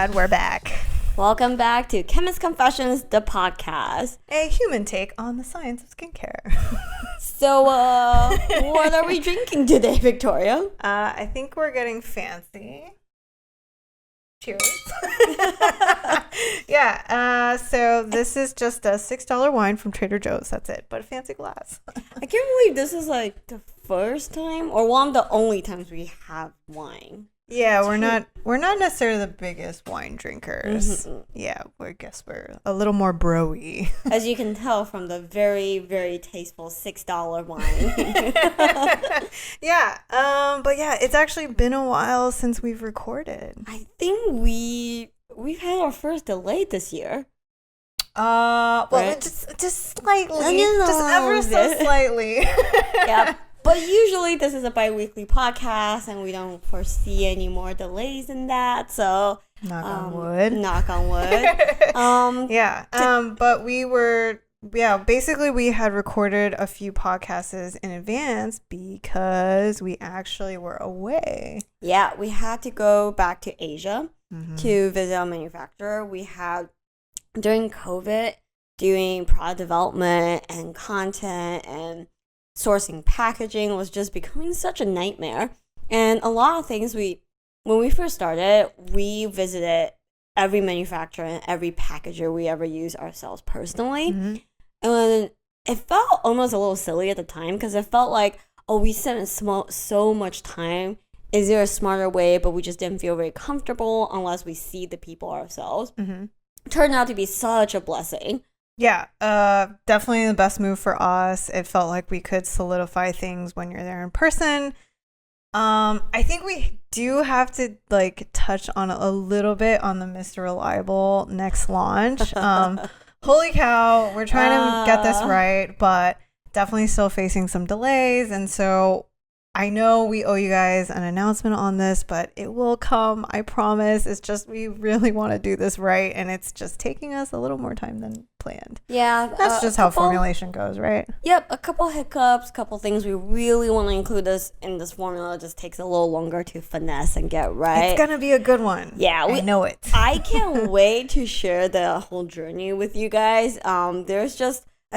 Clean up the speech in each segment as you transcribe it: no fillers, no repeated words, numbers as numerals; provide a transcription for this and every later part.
God, we're back. Welcome back to Chemist Confessions, the podcast. A human take on the science of skincare. So, what are we drinking today, Victoria? I think we're getting fancy. Cheers. Yeah, so this is just a $6 wine from Trader Joe's. That's it, but a fancy glass. I can't believe this is like the first time or one of the only times we have wine. Yeah, we're not necessarily the biggest wine drinkers. Mm-hmm. Yeah, I guess we're a little more bro-y. As you can tell from the very, very tasteful $6 wine. Yeah, but yeah, it's actually been a while since we've recorded. I think we've had our first delay this year. Well, right? just slightly, just ever so slightly. Yep. But usually this is a bi-weekly podcast and we don't foresee any more delays in that. So knock on wood. Knock on wood. But basically we had recorded a few podcasts in advance because we actually were away. Yeah, we had to go back to Asia to visit our manufacturer. We had, during COVID, doing product development and content and sourcing packaging was just becoming such a nightmare. And a lot of things when we first started, we visited every manufacturer and every packager we ever used ourselves personally. Mm-hmm. And it felt almost a little silly at the time because it felt like, we spent so much time. Is there a smarter way? But we just didn't feel very comfortable unless we see the people ourselves. Mm-hmm. Turned out to be such a blessing. Yeah, definitely the best move for us. It felt like we could solidify things when you're there in person. I think we do have to touch on a little bit on the Mr. Reliable next launch. Holy cow, we're trying to get this right, but definitely still facing some delays. And so I know we owe you guys an announcement on this, but it will come, I promise. It's just we really want to do this right, and it's just taking us a little more time than planned. Yeah. That's just how formulation goes, right? Yep, a couple hiccups, couple things we really want to include in this formula. It just takes a little longer to finesse and get right. It's going to be a good one. Yeah. I know it. I can't wait to share the whole journey with you guys. I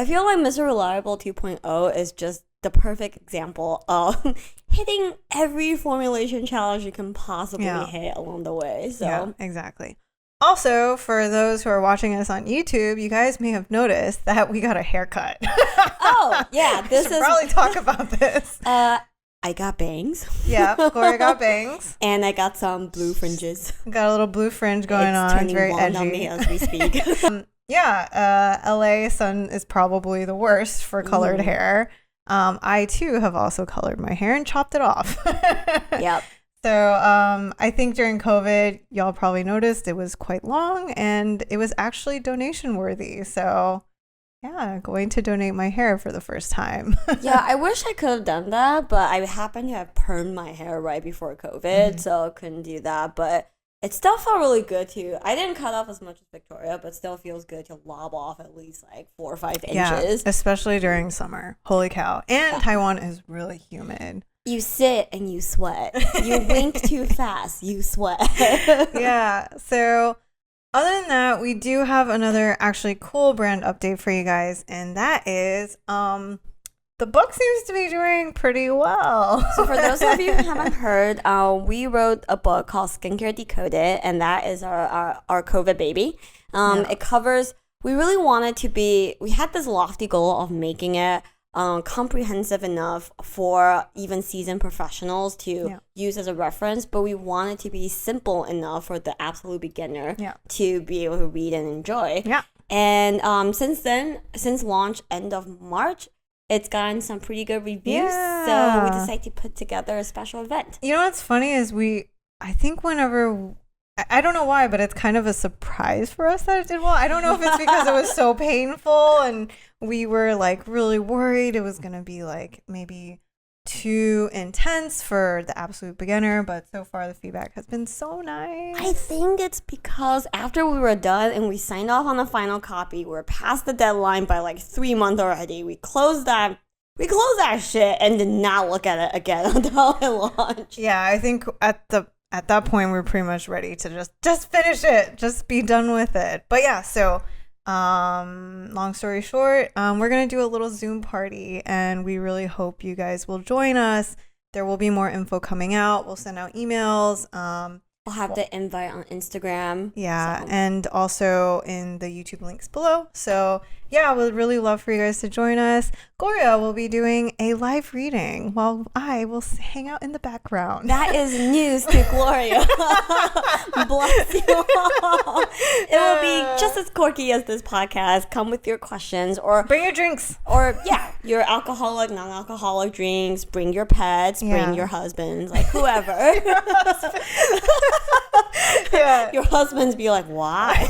feel like Mr. Reliable 2.0 is just the perfect example of hitting every formulation challenge you can possibly hit along the way. So yeah, exactly. Also, for those who are watching us on YouTube, you guys may have noticed that we got a haircut. Oh, yeah. This is probably talk about this. I got bangs. Yeah, Gloria got bangs. And I got some blue fringes. Got a little blue fringe going on. It's very edgy. On me as we speak. LA sun is probably the worst for colored hair. I too have also colored my hair and chopped it off. Yep. So I think during COVID, y'all probably noticed it was quite long and it was actually donation worthy. So yeah, going to donate my hair for the first time. Yeah, I wish I could have done that, but I happened to have permed my hair right before COVID, so I couldn't do that. But it still felt really good too. I didn't cut off as much as Victoria, but still feels good to lob off at least 4 or 5 inches. Yeah, especially during summer. Holy cow. And Taiwan is really humid. You sit and you sweat. You wink too fast, you sweat. Yeah. So other than that, we do have another actually cool brand update for you guys. And that is the book seems to be doing pretty well. So for those of you who haven't heard, we wrote a book called Skincare Decoded, and that is our COVID baby. It covers, we really wanted to be, we had this lofty goal of making it comprehensive enough for even seasoned professionals to use as a reference, but we wanted to be simple enough for the absolute beginner to be able to read and enjoy. Yeah. And since launch end of March, it's gotten some pretty good reviews, so we decided to put together a special event. You know what's funny is I think whenever, I don't know why, but it's kind of a surprise for us that it did well. I don't know if it's because it was so painful and we were really worried it was going to be maybe too intense for the absolute beginner, but so far the feedback has been so nice. I think it's because after we were done and we signed off on the final copy, we're past the deadline by 3 months already. We closed that shit and did not look at it again until it launched. Yeah, I think at at that point, we're pretty much ready to just finish it, just be done with it. But yeah, so long story short, we're gonna do a little Zoom party, and we really hope you guys will join us. There will be more info coming out. We'll send out emails. We'll have the invite on Instagram. Yeah, so. And also in the YouTube links below. So yeah, we'd really love for you guys to join us. Gloria will be doing a live reading while I will hang out in the background. That is news to Gloria. Bless you all. It will be just as quirky as this podcast. Come with your questions, or bring your drinks, or your alcoholic, non-alcoholic drinks. Bring your pets. Bring your husbands, like whoever. Your husbands be like, why?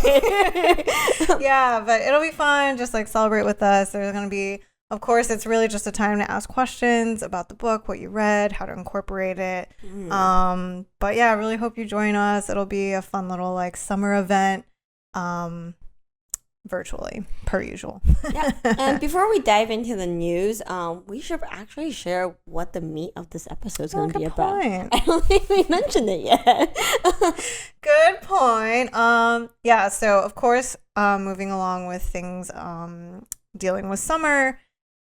Yeah, but it'll be fun. Just like celebrate with us. There's gonna be, of course, it's really just a time to ask questions about the book, what you read, how to incorporate it. But yeah, I really hope you join us. It'll be a fun little like summer event, virtually, per usual. Yeah. And before we dive into the news, we should actually share what the meat of this episode is going to be about. I don't think we mentioned it yet. Good point. Yeah. So of course, moving along with things, dealing with summer.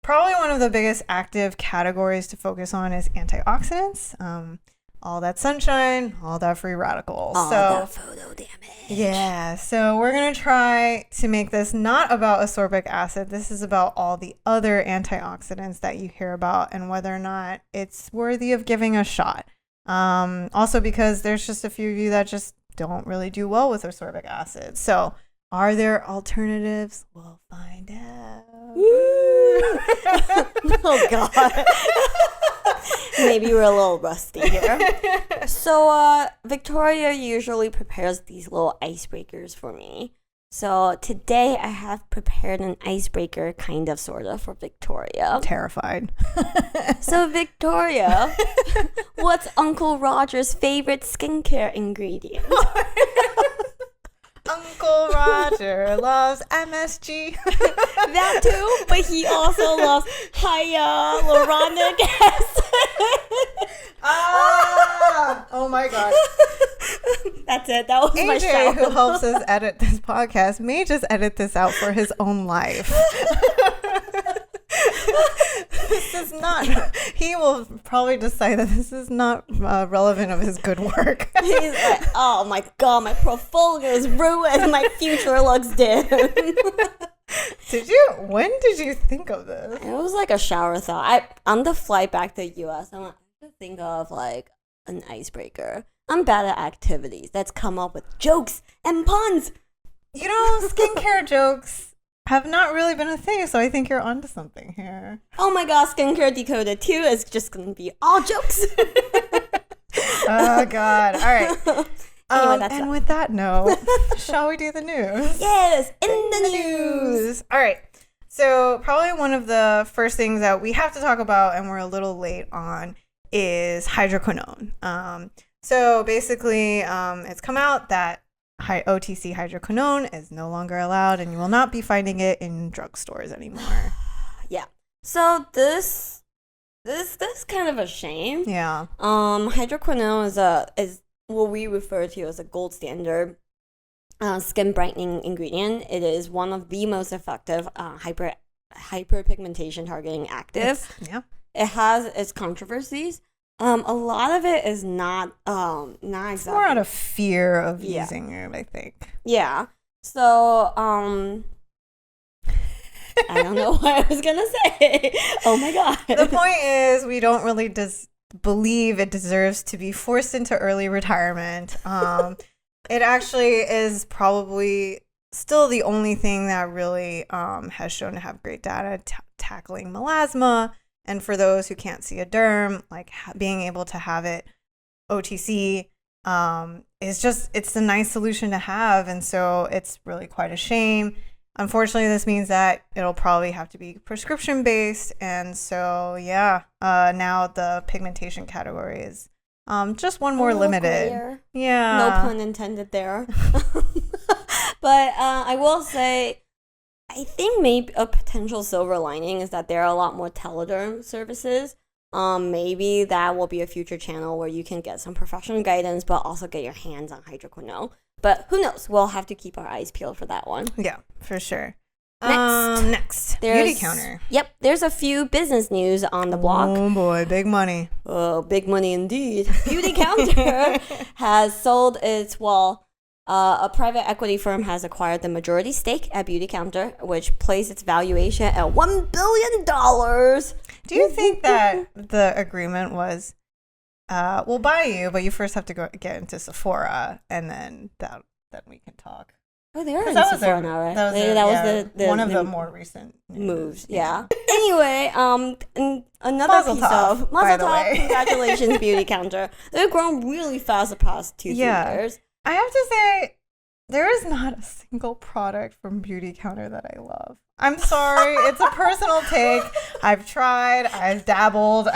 Probably one of the biggest active categories to focus on is antioxidants. All that sunshine, all that free radicals. All that photo damage. Yeah, so we're going to try to make this not about ascorbic acid. This is about all the other antioxidants that you hear about and whether or not it's worthy of giving a shot. Also because there's just a few of you that just don't really do well with ascorbic acid. So are there alternatives? We'll find out. Oh, God. Maybe we're a little rusty here. So, Victoria usually prepares these little icebreakers for me. So, today I have prepared an icebreaker, kind of, sort of, for Victoria. Terrified. So, Victoria, what's Uncle Roger's favorite skincare ingredient? Uncle Roger loves MSG. That too, but he also loves hyaluronic acid. Oh my God. That's it. That was AJ, my shout. who helps us edit this podcast, may just edit this out for his own life. This is not. He will probably decide that this is not relevant of his good work. He's like, oh my God, my portfolio is ruined. My future looks dim. When did you think of this? It was like a shower thought. On the flight back to the US, I want to think of like an icebreaker. I'm bad at activities. Let's come up with jokes and puns. You know, skincare jokes have not really been a thing, so I think you're onto something here. Oh my God, Skincare Decoded 2 is just going to be all jokes. Oh God. All right. Anyway, and with that note, shall we do the news? Yes, in the news. All right. So probably one of the first things that we have to talk about, and we're a little late on, is hydroquinone. So basically, it's come out that OTC hydroquinone is no longer allowed, and you will not be finding it in drugstores anymore. Yeah. So this kind of a shame. Yeah. Hydroquinone is what we refer to as a gold standard skin brightening ingredient. It is one of the most effective hyperpigmentation targeting active. It has its controversies. A lot of it is not exactly. It's more out of fear of using it, I think. Yeah. So I don't know what I was gonna say. Oh my God. The point is, we don't really believe it deserves to be forced into early retirement. It actually is probably still the only thing that really has shown to have great data tackling melasma. And for those who can't see a derm, like being able to have it OTC it's a nice solution to have. And so it's really quite a shame. Unfortunately, this means that it'll probably have to be prescription based. And so, now the pigmentation category is just one more limited. Clear. Yeah. No pun intended there. But I will say, I think maybe a potential silver lining is that there are a lot more telederm services Maybe that will be a future channel where you can get some professional guidance, but also get your hands on hydroquinone. But who knows? We'll have to keep our eyes peeled for that one. Yeah, for sure. Next, Beauty counter. Yep, there's a few business news on the block. Oh boy, big money. Oh, big money indeed. Beauty counter has sold its, a private equity firm has acquired the majority stake at Beauty Counter, which placed its valuation at $1 billion. Do you think that the agreement was, we'll buy you, but you first have to go get into Sephora, and then we can talk? Oh, they are in Sephora now, right? That was the one of the more recent moves. Yeah. Anyway, another piece of Mazel Tov, congratulations, Beauty Counter. They've grown really fast the past 2-3 years. I have to say, there is not a single product from Beauty Counter that I love. I'm sorry. It's a personal take. I've tried. I've dabbled.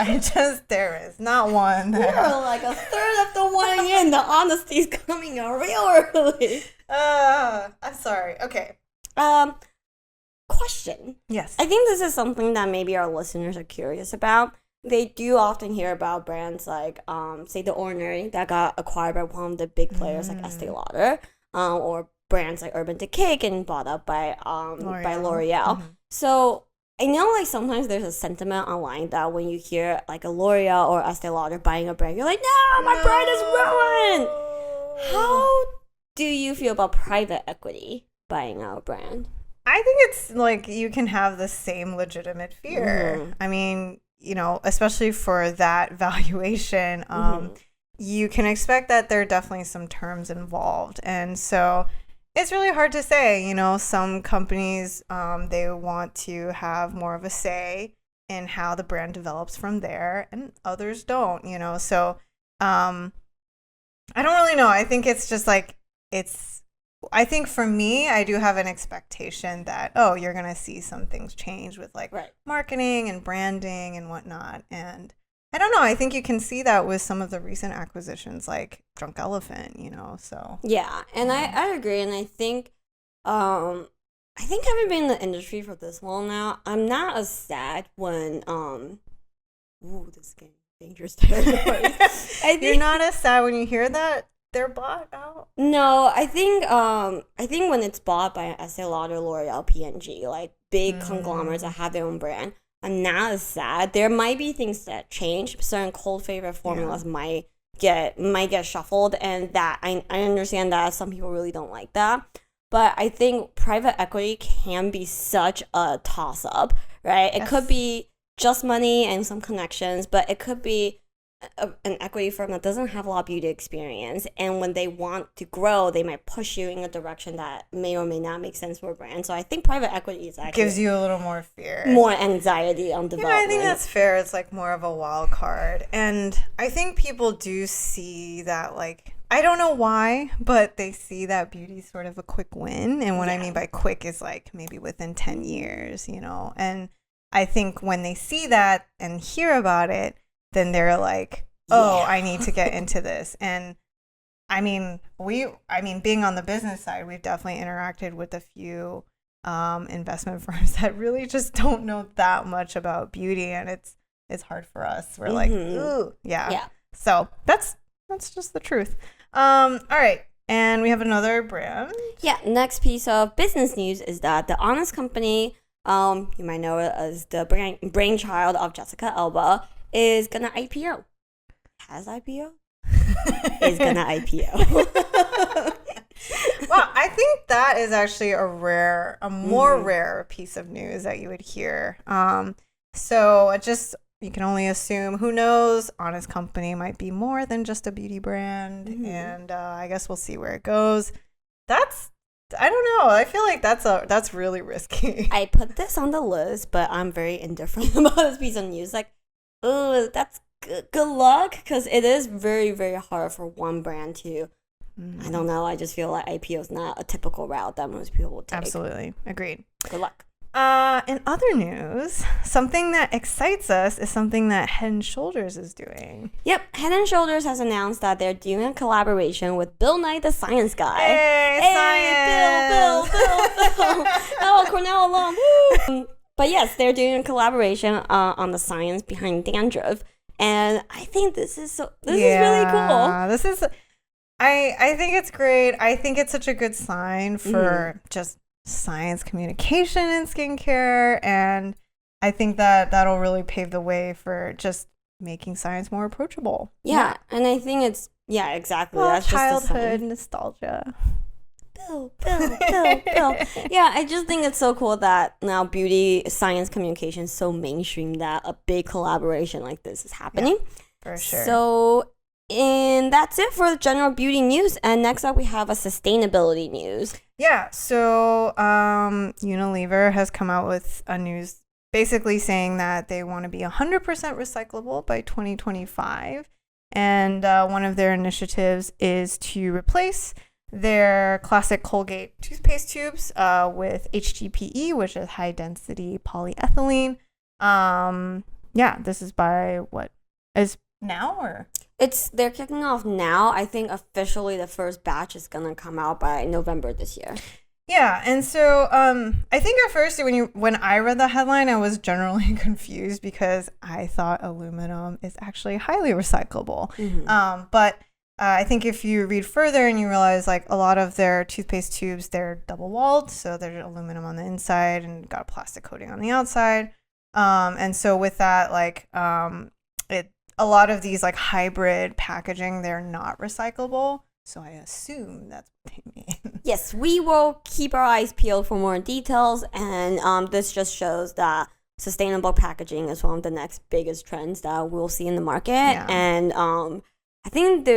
There is not one. You're like a third of the way in. The honesty's coming out real early. I'm sorry. Okay. Question. Yes. I think this is something that maybe our listeners are curious about. They do often hear about brands like, say, The Ordinary that got acquired by one of the big players like Estee Lauder, or brands like Urban Decay getting bought up by L'Oreal. So I know like sometimes there's a sentiment online that when you hear like a L'Oreal or Estee Lauder buying a brand, you're like, no, my brand is ruined. How do you feel about private equity buying out a brand? I think it's like you can have the same legitimate fear. I mean, especially for that valuation, you can expect that there are definitely some terms involved. And so it's really hard to say. Some companies, they want to have more of a say in how the brand develops from there, and others don't, So I don't really know. I think it's just like, I think for me, I do have an expectation that, you're going to see some things change with like marketing and branding and whatnot. And I don't know. I think you can see that with some of the recent acquisitions like Drunk Elephant, so. Yeah. And I agree. And I think having been in the industry for this long now, I'm not as sad when, this is getting dangerous territory. You're not as sad when you hear that they're bought out? No, I think when it's bought by Estee Lauder, L'Oreal, P&G, like big conglomerates that have their own brand, I'm not as sad. There might be things that change. Certain cold favorite formulas might get shuffled, and that I understand that some people really don't like that. But I think private equity can be such a toss up, right? It could be just money and some connections, but it could be an equity firm that doesn't have a lot of beauty experience, and when they want to grow, they might push you in a direction that may or may not make sense for a brand. So I think private equity is actually gives you a little more fear, more anxiety on development. I think that's fair. It's like more of a wild card, and I think people do see that, like, I don't know why, but they see that beauty sort of a quick win, and what I mean by quick is like maybe within 10 years, and I think when they see that and hear about it, then they're like, I need to get into this. And I mean, being on the business side, we've definitely interacted with a few investment firms that really just don't know that much about beauty, and it's hard for us. We're like, ooh, yeah. So that's just the truth. All right. And we have another brand. Yeah. Next piece of business news is that The Honest Company, you might know it as the brainchild of Jessica Alba, is gonna IPO. Has IPO? Is gonna IPO. Well, I think that is actually a more rare piece of news that you would hear. So you can only assume, who knows, Honest Company might be more than just a beauty brand, and I guess we'll see where it goes. I don't know. I feel like that's really risky. I put this on the list, but I'm very indifferent about this piece of news. Like, that's good luck, because it is very, very hard for one brand to, I don't know, I just feel like IPO is not a typical route that most people will take. Absolutely. Agreed. Good luck. In other news, something that excites us is something that Head & Shoulders is doing. Yep, Head & Shoulders has announced that they're doing a collaboration with Bill Nye, the science guy. Hey, science! Bill. Oh, Cornell alum. Woo! But yes, they're doing a collaboration on the science behind dandruff. And I think this is really cool. This is, I think it's great. I think it's such a good sign for just science communication in skincare. And I think that that'll really pave the way for just making science more approachable. Yeah. And I think it's, exactly. Well, That's childhood nostalgia. Bill. Yeah, I just think it's so cool that now beauty science communication is so mainstream that a big collaboration like this is happening. For sure. So, and that's it for the general beauty news. And next up, we have a sustainability news. Yeah. So, Unilever has come out with a news basically saying that they want to be 100% recyclable by 2025. And one of their initiatives is to replace their classic Colgate toothpaste tubes with HDPE, which is high density polyethylene. This is by what is now, or they're kicking off now. I think officially the first batch is gonna come out by November this year. Yeah, and so I think at first when I read the headline, I was generally confused because I thought aluminum is actually highly recyclable. But I think if you read further and you realize like a lot of their toothpaste tubes, they're double walled, so there's aluminum on the inside and got a plastic coating on the outside. And so with that, like a lot of these like hybrid packaging, they're not recyclable. So I assume that's what they mean. Yes, we will keep our eyes peeled for more details. And this just shows that sustainable packaging is one of the next biggest trends that we'll see in the market. Yeah. And I think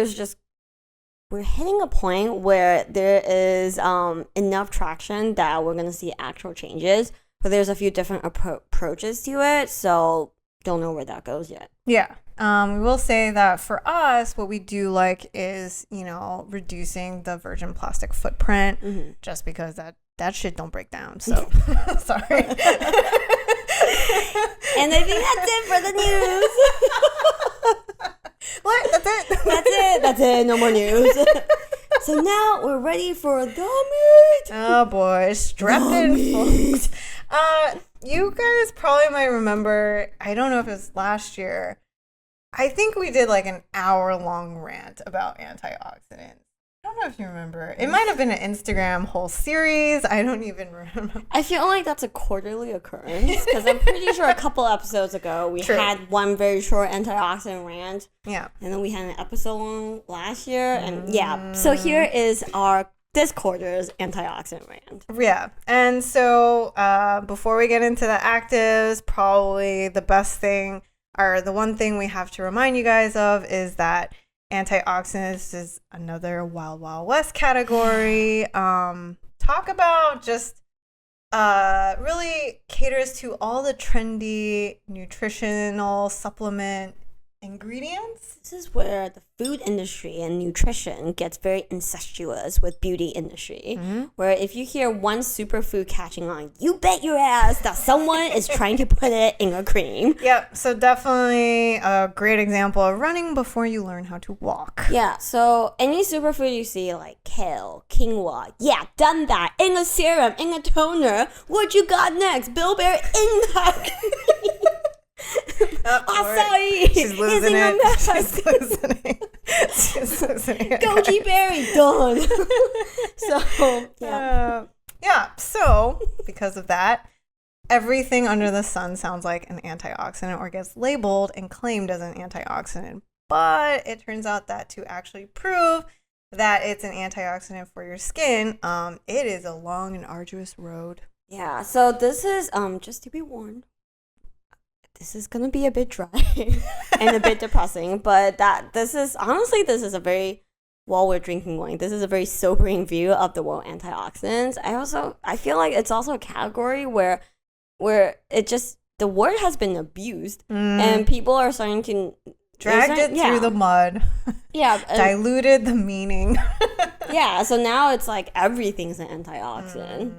we're hitting a point where there is enough traction that we're going to see actual changes. But there's a few different approaches to it. So don't know where that goes yet. Yeah. We will say that for us, what we do like is, reducing the virgin plastic footprint just because that shit don't break down. So, sorry. And I think that's it for the news. What? That's it? That's it. No more news. So now we're ready for the meat. Oh boy, strap in, folks. You guys probably might remember, I don't know if it was last year, I think we did like an hour-long rant about antioxidants. I don't know if you remember. It might have been an Instagram whole series. I don't even remember. I feel like that's a quarterly occurrence because I'm pretty sure a couple episodes ago we had one very short antioxidant rant. Yeah. And then we had an episode on last year. And so here is this quarter's antioxidant rant. Yeah. And so before we get into the actives, probably the best thing, or the one thing we have to remind you guys of, is that antioxidants is another Wild Wild West category. Talk about just really caters to all the trendy nutritional supplement ingredients. This is where the food industry and nutrition gets very incestuous with beauty industry. Where if you hear one superfood catching on, you bet your ass that someone is trying to put it in a cream. Yep. So definitely a great example of running before you learn how to walk. Yeah. So any superfood you see, like kale, quinoa, done that in a serum, in a toner. What you got next? Bilberry in that cream. Acai. She's losing it. She's losing it. Goji berry done. So because of that, everything under the sun sounds like an antioxidant or gets labeled and claimed as an antioxidant. But it turns out that to actually prove that it's an antioxidant for your skin, it is a long and arduous road. Yeah. So this is just to be warned. This is gonna be a bit dry and a bit depressing, but this is a very, while we're drinking wine, this is a very sobering view of the world antioxidants. I feel like it's also a category where it just, the word has been abused and people are starting to dragged it through the mud. Yeah, diluted the meaning. Yeah, so now it's like everything's an antioxidant.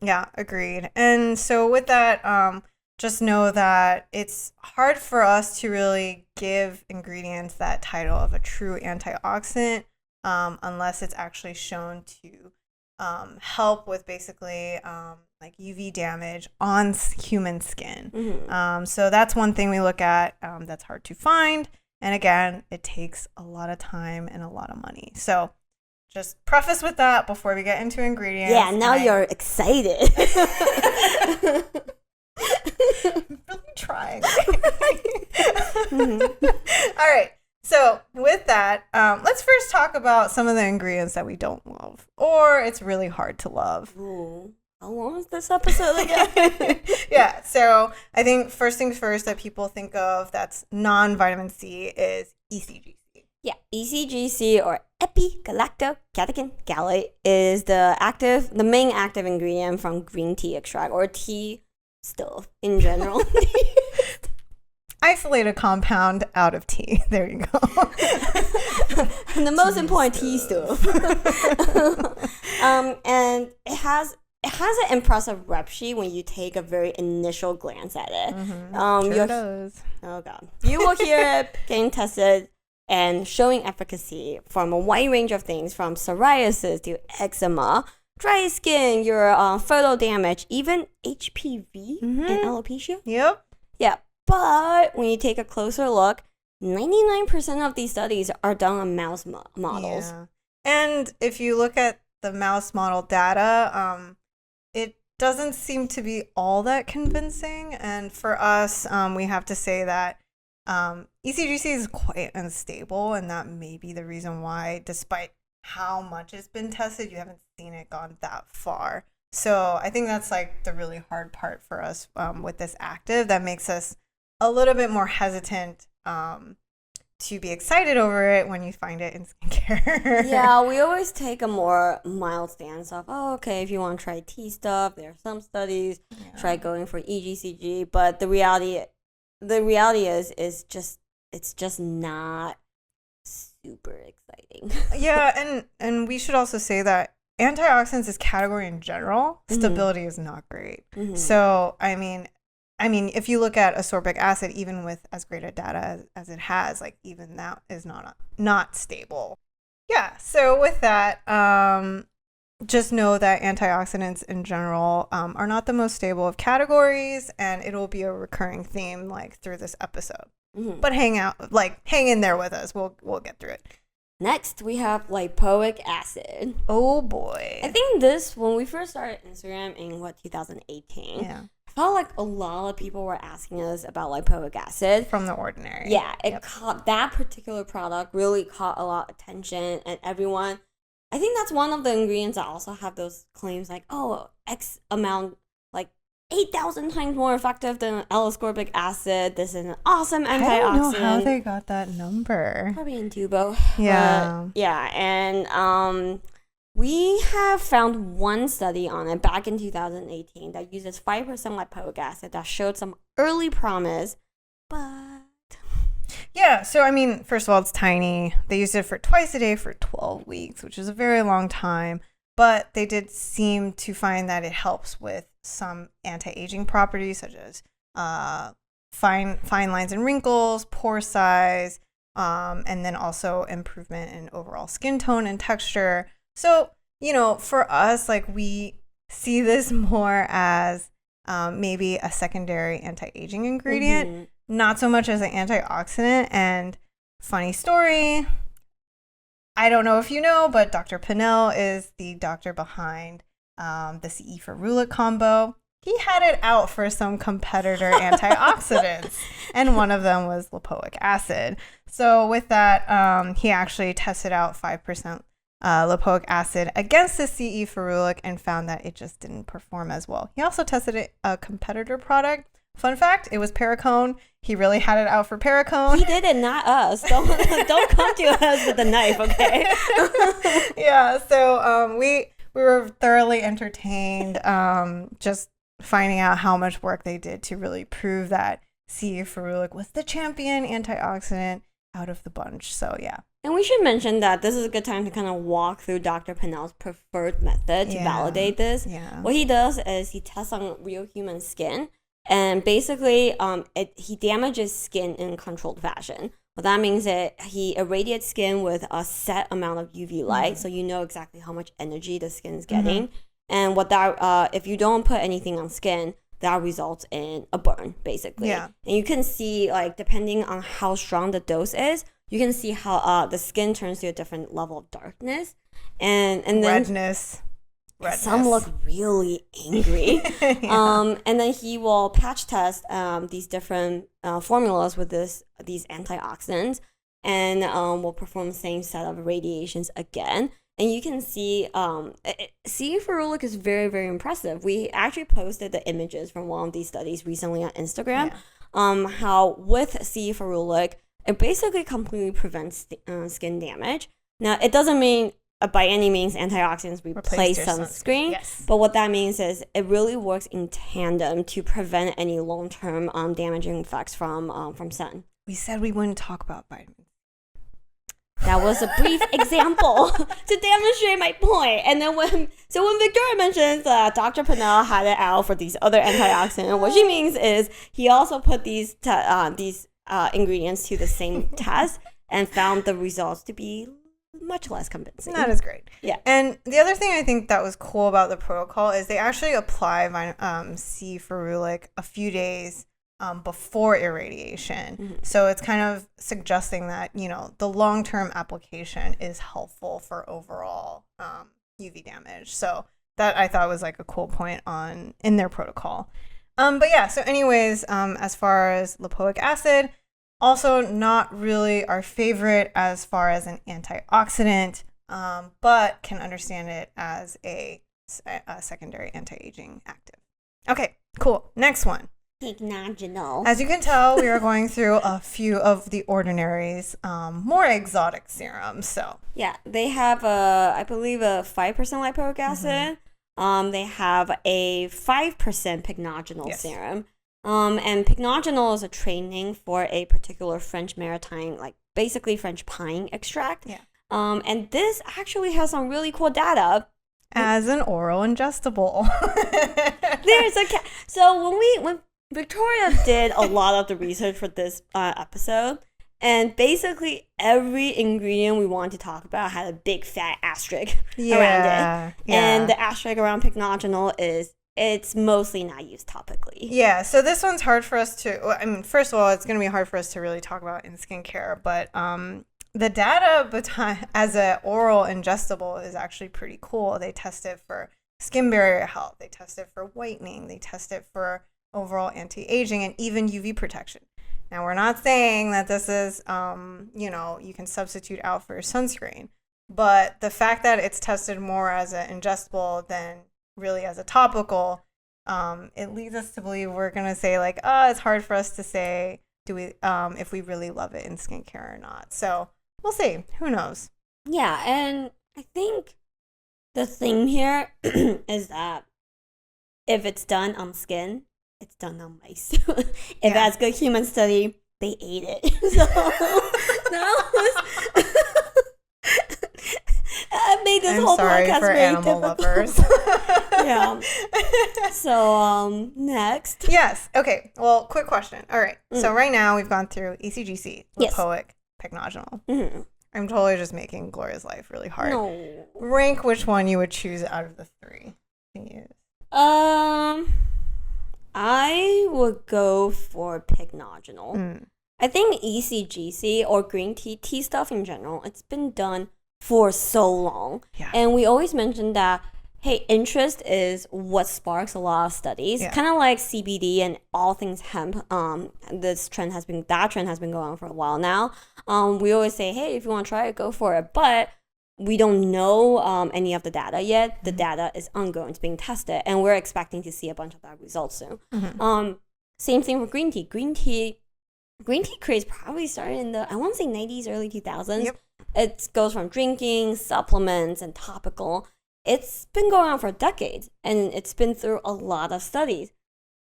Yeah, agreed. And so with that, just know that it's hard for us to really give ingredients that title of a true antioxidant unless it's actually shown to help with basically like UV damage on human skin. So that's one thing we look at that's hard to find. And again, it takes a lot of time and a lot of money. So just preface with that before we get into ingredients. Yeah, now you're excited. I'm really trying. All right. So with that, let's first talk about some of the ingredients that we don't love, or it's really hard to love. Ooh. How long is this episode again? Yeah, so I think first things first that people think of that's non-vitamin C is ECGC. Yeah, ECGC or epigalactocatechin gallate is the main active ingredient from green tea extract or tea stuff in general. Isolate a compound out of tea. There you go. The most important tea stuff. And it has an impressive rep sheet when you take a very initial glance at it. Sure does. Oh god, you will hear it getting tested and showing efficacy from a wide range of things, from psoriasis to eczema, dry skin, your photo damage, even HPV and alopecia. Yep. Yeah, but when you take a closer look, 99% of these studies are done on mouse models. Yeah. And if you look at the mouse model data, it doesn't seem to be all that convincing. And for us, we have to say that ECGC is quite unstable, and that may be the reason why, despite how much it's been tested, you haven't seen it gone that far. So I think that's like the really hard part for us with this active that makes us a little bit more hesitant to be excited over it when you find it in skincare. Yeah, we always take a more mild stance of, okay, if you want to try tea stuff, there are some studies, try going for EGCG, but the reality is it's just not super exciting. Yeah, and we should also say that antioxidants, this category in general, stability is not great. So I mean, if you look at ascorbic acid, even with as great a data as it has, like even that is not stable. Yeah. So with that, just know that antioxidants in general are not the most stable of categories, and it will be a recurring theme like through this episode. But hang in there with us. We'll get through it. Next, we have lipoic acid. Oh boy. I think when we first started Instagram in 2018. Yeah. I felt like a lot of people were asking us about lipoic acid. From The Ordinary. Yeah, caught that particular product really caught a lot of attention, and everyone. I think that's one of the ingredients that also have those claims like, oh, X amount, like 8,000 times more effective than L-ascorbic acid. This is an awesome antioxidant. I don't know how they got that number. Probably in Tubo. Yeah. Yeah, and we have found one study on it back in 2018 that uses 5% lipoic acid that showed some early promise, but... Yeah, so I mean, first of all, it's tiny. They used it for twice a day for 12 weeks, which is a very long time. But they did seem to find that it helps with some anti-aging properties, such as fine lines and wrinkles, pore size, and then also improvement in overall skin tone and texture. So, for us, like, we see this more as maybe a secondary anti-aging ingredient. Not so much as an antioxidant. And funny story, I don't know if you know, but Dr. Pinnell is the doctor behind the CE ferulic combo. He had it out for some competitor antioxidants, and one of them was lipoic acid. So with that, he actually tested out 5% lipoic acid against the CE ferulic and found that it just didn't perform as well. He also tested a competitor product. Fun fact, it was Perricone. He really had it out for Perricone. He did it, not us. Don't come to us with a knife, okay? Yeah, so we were thoroughly entertained just finding out how much work they did to really prove that CE ferulic was the champion antioxidant out of the bunch. So yeah. And we should mention that this is a good time to kind of walk through Dr. Pinnell's preferred method to validate this. Yeah. What he does is he tests on real human skin. And basically, he damages skin in controlled fashion. What that means is he irradiates skin with a set amount of UV light, so you know exactly how much energy the skin is getting. And what that if you don't put anything on skin, that results in a burn, basically. Yeah. And you can see, like, depending on how strong the dose is, you can see how the skin turns to a different level of darkness. And then redness. Some look really angry. And then he will patch test these different formulas with these antioxidants, and will perform the same set of irradiations again. And you can see C ferulic is very, very impressive. We actually posted the images from one of these studies recently on Instagram. How with C ferulic, it basically completely prevents skin damage. Now, it doesn't mean by any means antioxidants replace sunscreen. Yes. But what that means is it really works in tandem to prevent any long-term damaging effects from sun. We said we wouldn't talk about vitamins. That was a brief example to demonstrate my point. And then when Victoria mentions Dr. Pinnell had it out for these other antioxidants, what she means is he also put these ingredients to the same test and found the results to be much less convincing. That is great. Yeah. And the other thing I think that was cool about the protocol is they actually apply C ferulic a few days before irradiation. So it's kind of suggesting that, the long-term application is helpful for overall UV damage. So that I thought was like a cool point in their protocol. But yeah, so anyways, as far as lipoic acid, also not really our favorite as far as an antioxidant, but can understand it as a secondary anti-aging active. Okay, cool. Next one. Pycnogenol. As you can tell, we are going through a few of the ordinary's more exotic serums. So yeah, they have I believe a 5% lipoic acid. They have a 5% pycnogenol serum. And pycnogenol is a trade name for a particular French maritime, like basically French pine extract. Yeah. And this actually has some really cool data. As an oral ingestible. So when Victoria did a lot of the research for this episode, and basically every ingredient we wanted to talk about had a big fat asterisk around it. Yeah. And the asterisk around pycnogenol it's mostly not used topically. Yeah, so this one's hard for us to, first of all, it's going to be hard for us to really talk about in skincare, but the data as an oral ingestible is actually pretty cool. They test it for skin barrier health, they test it for whitening, they test it for overall anti-aging, and even UV protection. Now, we're not saying that this is, you can substitute out for your sunscreen, but the fact that it's tested more as an ingestible than really as a topical, it leads us to believe we're going to say like, it's hard for us to say if we really love it in skincare or not. So we'll see. Who knows? Yeah, and I think the thing here is that if it's done on skin, it's done on mice. If that's good human study, they ate it. So that was... I made this whole podcast for very animal difficult. lovers. Yeah. So, next. Yes. Okay. Well, quick question. All right. So right now we've gone through ECGC, lipoic, pycnogenol. I'm totally just making Gloria's life really hard. No. Rank which one you would choose out of the three to use. I would go for pycnogenol. I think ECGC or green tea stuff in general, it's been done for so long. Yeah. And we always mention that, hey, interest is what sparks a lot of studies. Yeah. Kind of like CBD and all things hemp. That trend has been going on for a while now. We always say, hey, if you want to try it, go for it. But we don't know any of the data yet. The data is ongoing. It's being tested. And we're expecting to see a bunch of that results soon. Same thing for green tea. Green tea craze probably started in the, I want to say 90s, early 2000s. Yep. It goes from drinking, supplements, and topical. It's been going on for decades, and it's been through a lot of studies,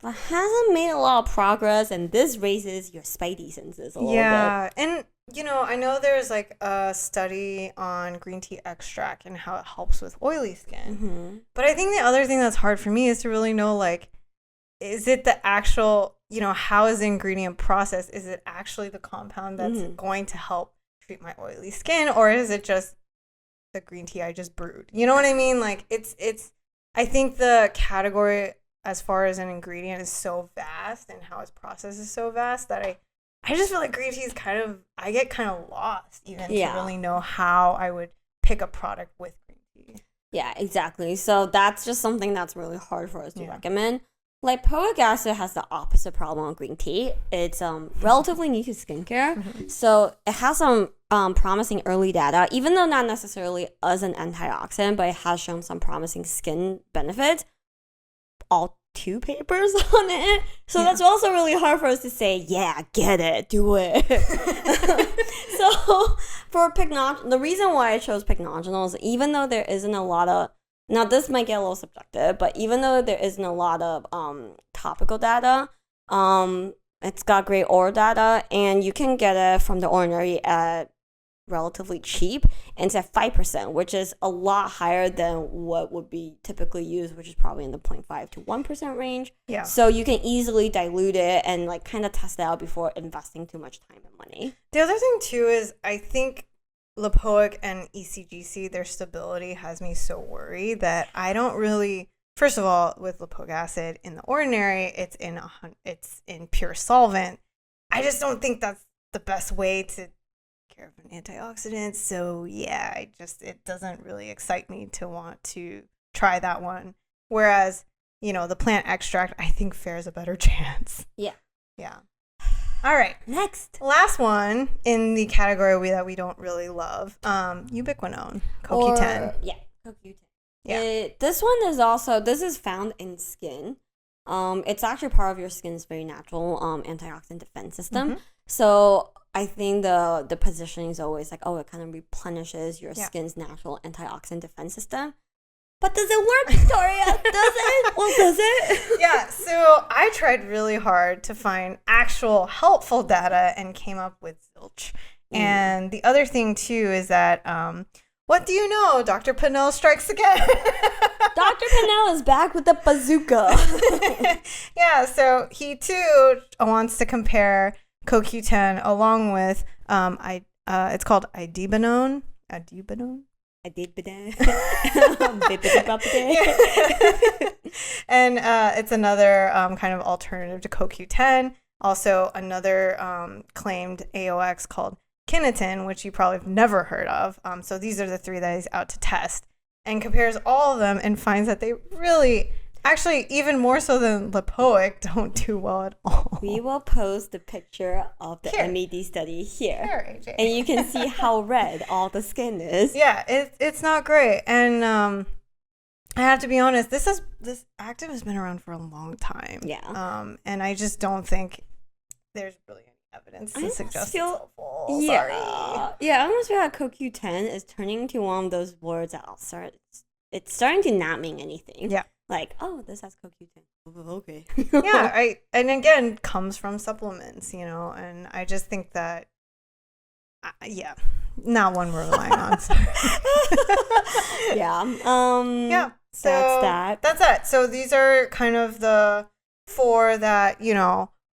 but hasn't made a lot of progress, and this raises your spidey senses a little bit. Yeah, and I know there's like a study on green tea extract and how it helps with oily skin. But I think the other thing that's hard for me is to really know, like, is it the actual, how is the ingredient processed? Is it actually the compound that's going to help treat my oily skin, or is it just the green tea I just brewed? You know what I mean? Like it's I think the category as far as an ingredient is so vast and how it's processed is so vast that I just feel like green tea is I get kind of lost even to really know how I would pick a product with green tea. Yeah, exactly. So that's just something that's really hard for us to recommend. Lipoic acid has the opposite problem on green tea. It's relatively new to skincare. So it has some promising early data, even though not necessarily as an antioxidant, but it has shown some promising skin benefits. All 2 papers on it. So that's also really hard for us to say, yeah, get it, do it. So for the reason why I chose pycnogenol is even though there isn't a lot of, now this might get a little subjective, but even though there isn't a lot of topical data, it's got great oral data, and you can get it from the ordinary at relatively cheap, and it's at 5%, which is a lot higher than what would be typically used, which is probably in the 0.5 to 1% range. Yeah. So you can easily dilute it and like kind of test it out before investing too much time and money. The other thing too is I think lipoic and ECGC, their stability has me so worried that I don't really. First of all, with lipoic acid in the ordinary, it's in pure solvent. I just don't think that's the best way to care of an antioxidant. So yeah, it doesn't really excite me to want to try that one. Whereas, the plant extract I think fares a better chance. Yeah. All right. Next. Last one in the category that we don't really love, ubiquinone, CoQ10. CoQ10. Yeah. This is found in skin. It's actually part of your skin's very natural antioxidant defense system. So I think the positioning is always like, it kind of replenishes your skin's natural antioxidant defense system. But does it work, Victoria? Does it? Well, does it? Yeah, so I tried really hard to find actual helpful data and came up with zilch. And the other thing, too, is that, what do you know? Dr. Pinnell strikes again. Dr. Pinnell is back with the bazooka. Yeah, so he, too, wants to compare CoQ10 along with, it's called idebenone. And it's another kind of alternative to CoQ10. Also, another claimed AOX called kinetin, which you probably have never heard of. So these are the 3 that he's out to test, and compares all of them and finds that they really, actually, even more so than lipoic, don't do well at all. We will post the picture of the MED study here, AJ. And you can see how red all the skin is. Yeah, it's not great. And I have to be honest, this active has been around for a long time. Yeah. And I just don't think there's really any evidence to suggest it's helpful. Sorry. Yeah, I almost feel like CoQ10 is turning into one of those words that it's starting to not mean anything. Yeah. Like, this has CoQ10. Okay. Yeah, and again, comes from supplements, and I just think that, not one we're relying on. Yeah. So that's it. So these are kind of the 4 that,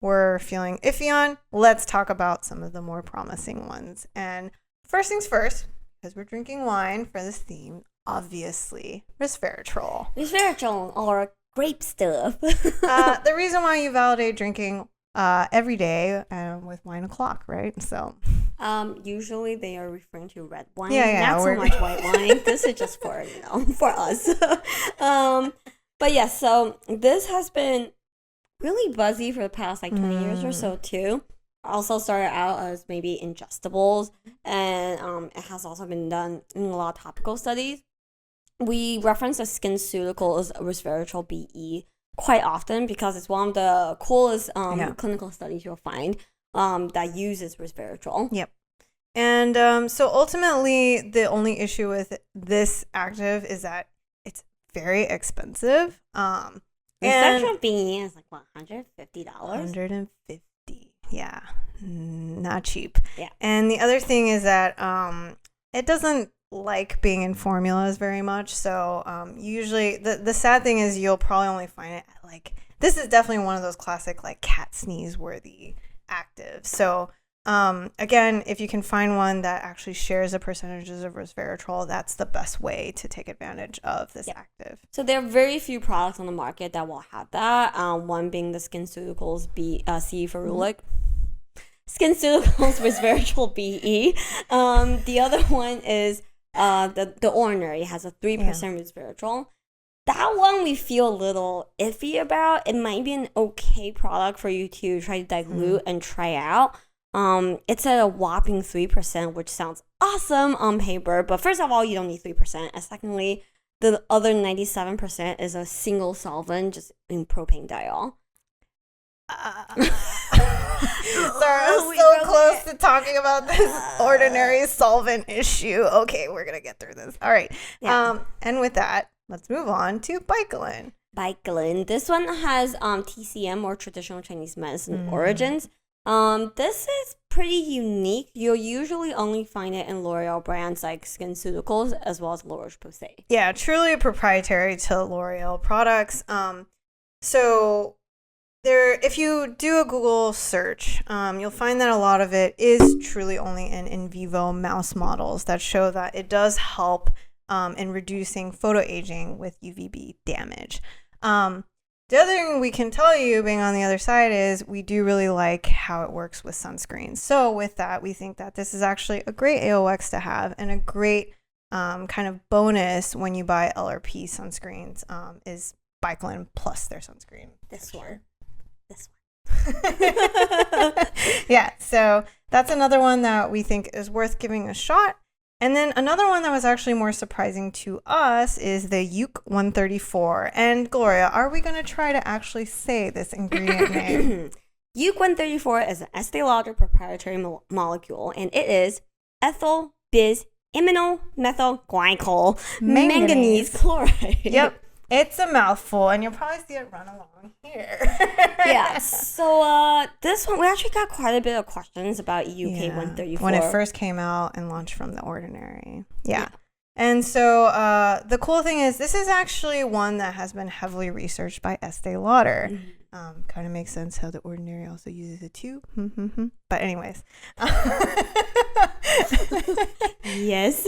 we're feeling iffy on. Let's talk about some of the more promising ones. And first things first, because we're drinking wine for this theme, obviously, resveratrol. Resveratrol, or grape stuff. The reason why you validate drinking every day with wine o'clock, right? So usually they are referring to red wine, not so much white wine. This is just for for us. But yeah, so this has been really buzzy for the past 20 years or so too. Also started out as maybe ingestibles, and it has also been done in a lot of topical studies. We reference the SkinCeuticals resveratrol BE quite often because it's one of the coolest clinical studies you'll find that uses resveratrol. Yep. And so ultimately, the only issue with this active is that it's very expensive. Resveratrol BE is like what, $150? $150. Yeah, not cheap. Yeah. And the other thing is that it doesn't like being in formulas very much. So usually the sad thing is you'll probably only find it at like this is definitely one of those classic like cat sneeze worthy actives. So again, if you can find one that actually shares the percentages of resveratrol, that's the best way to take advantage of this active. So there are very few products on the market that will have that. One being the SkinCeuticals C ferulic. SkinCeuticals resveratrol BE. The other one is the Ordinary. It has a 3% resveratrol. That one we feel a little iffy about. It might be an okay product for you to try to dilute and try out. It's at a whopping 3%, which sounds awesome on paper. But first of all, you don't need 3%. And secondly, the other 97% is a single solvent, just in propane diol. Sorry, I'm so close to talking about this Ordinary solvent issue. Okay, we're going to get through this. All right. Yeah. And with that, let's move on to baicalin. Baicalin. This one has TCM, or traditional Chinese medicine origins. This is pretty unique. You'll usually only find it in L'Oreal brands like SkinCeuticals as well as La Roche-Posay. Yeah, truly proprietary to L'Oreal products. So if you do a Google search, you'll find that a lot of it is truly only in vivo mouse models that show that it does help in reducing photoaging with UVB damage. The other thing we can tell you, being on the other side, is we do really like how it works with sunscreen. So with that, we think that this is actually a great AOX to have, and a great kind of bonus when you buy LRP sunscreens is baicalin plus their sunscreen. This one. Yeah, so that's another one that we think is worth giving a shot. And then another one that was actually more surprising to us is the Uke 134. And Gloria, are we going to try to actually say this ingredient name? Uke 134 is an Estee Lauder proprietary molecule, and it is ethyl bis imino methyl glycol manganese chloride. Yep. It's a mouthful, and you'll probably see it run along here. Yeah, so this one, we actually got quite a bit of questions about UK 134. When it first came out and launched from The Ordinary. Yeah. And so the cool thing is this is actually one that has been heavily researched by Estee Lauder. Kind of makes sense how The Ordinary also uses it too. But anyways. Yes.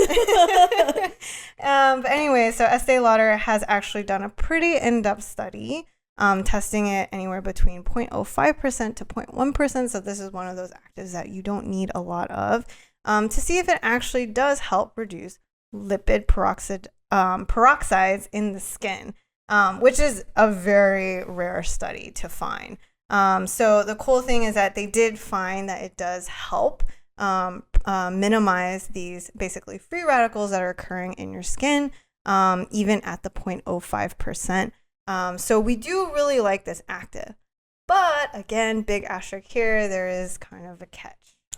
But anyway, so Estee Lauder has actually done a pretty in-depth study testing it anywhere between 0.05% to 0.1%. So this is one of those actives that you don't need a lot of to see if it actually does help reduce lipid peroxides in the skin, which is a very rare study to find. So the cool thing is that they did find that it does help minimize these basically free radicals that are occurring in your skin, even at the 0.05%. So we do really like this active. But again, big asterisk here, there is kind of a catch.